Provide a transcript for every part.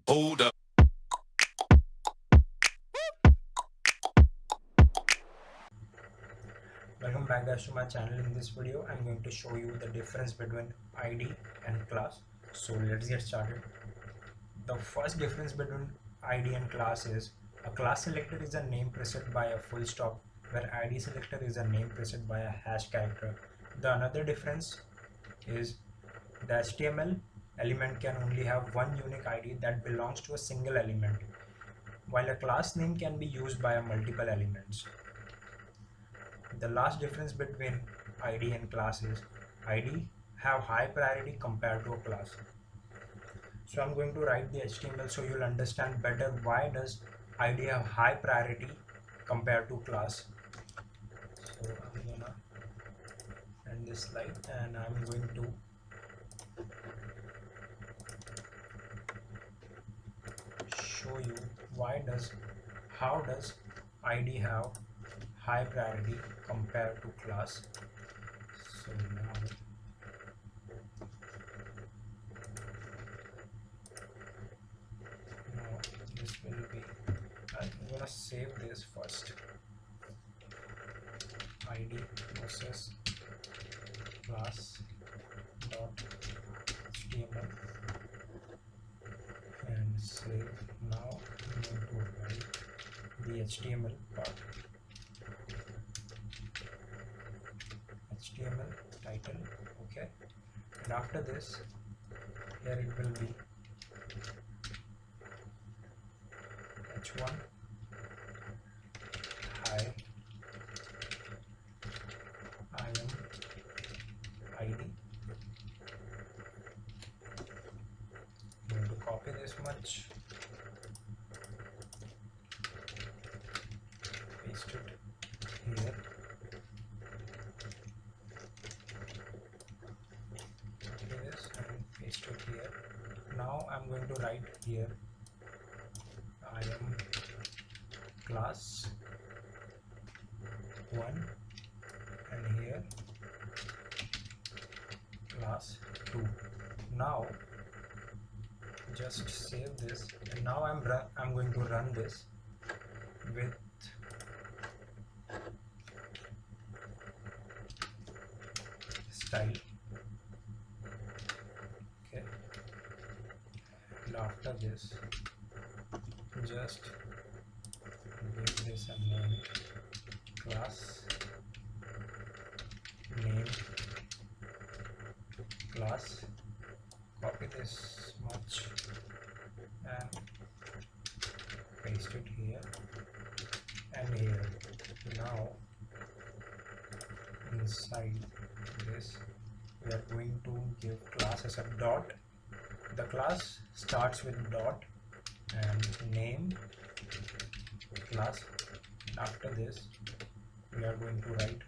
Hold up. Welcome back guys to my channel. In this video I'm going to show you the difference between ID and class. So let's get started. The first difference between ID and class is a class selector is a name preceded by a full stop, where ID selector is a name preceded by a hash character. The another difference is the HTML element can only have one unique ID that belongs to a single element, while a class name can be used by multiple elements. The last difference between ID and class is ID have high priority compared to a class. So I'm going to write the HTML so you'll understand better why does ID have high priority compared to class. So I'm gonna end this slide and I'm going to show you how does ID have high priority compared to class. So now this will be, I'm gonna save this first. ID process class dot html and save. Now I'm going to write the HTML part. HTML title, okay, and after this here it will be h1 hi I am ID. I'm going to copy this much, paste it here, copy this and paste it here. Now I'm going to write here I am class 1 and here class 2. Now just save this and now I'm going to run this with style, okay, and after this just give this a name, class name class, copy this much and paste it here and here. Now inside this we are going to give class as a dot. The class starts with dot and name class. After this we are going to write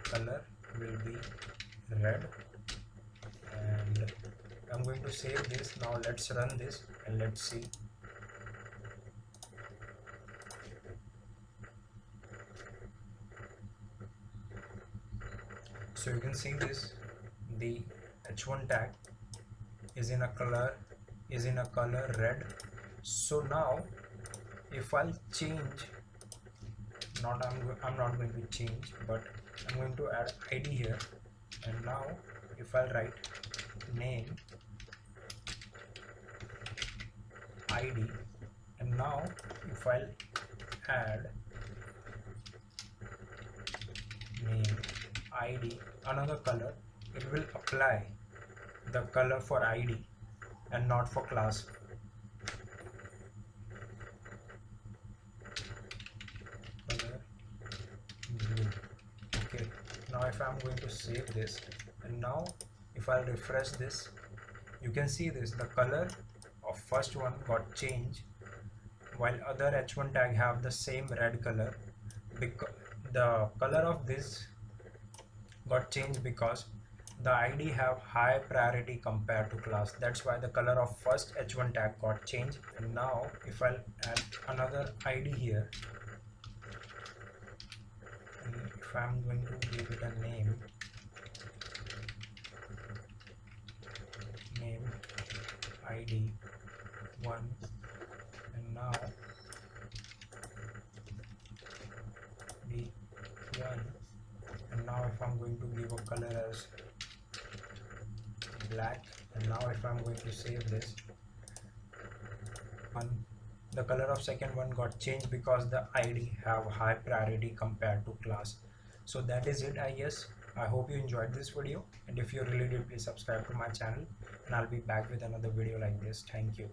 color will be red and I'm going to save this. Now let's run this and let's see. So you can see this, the h1 tag is in a color red. So now if I'll change, I'm not going to change, but I'm going to add ID here, and now if I'll write name ID, and now if I'll add name ID another color, it will apply the color for ID and not for class. Color blue. Okay, now if I'm going to save this and now if I refresh this, you can see this, the color of first one got changed while other h1 tag have the same red color. Because the color of this got changed because the ID have high priority compared to class. That's why the color of first h1 tag got changed. And now if I'll add another ID here, and if I'm going to give it a name ID 1, and now d1, and now if I'm going to give a color as black, and now if I'm going to save this one, the color of second one got changed because the ID have high priority compared to class. So that is it, I guess. I hope you enjoyed this video, and if you really did, please subscribe to my channel, and I'll be back with another video like this. Thank you.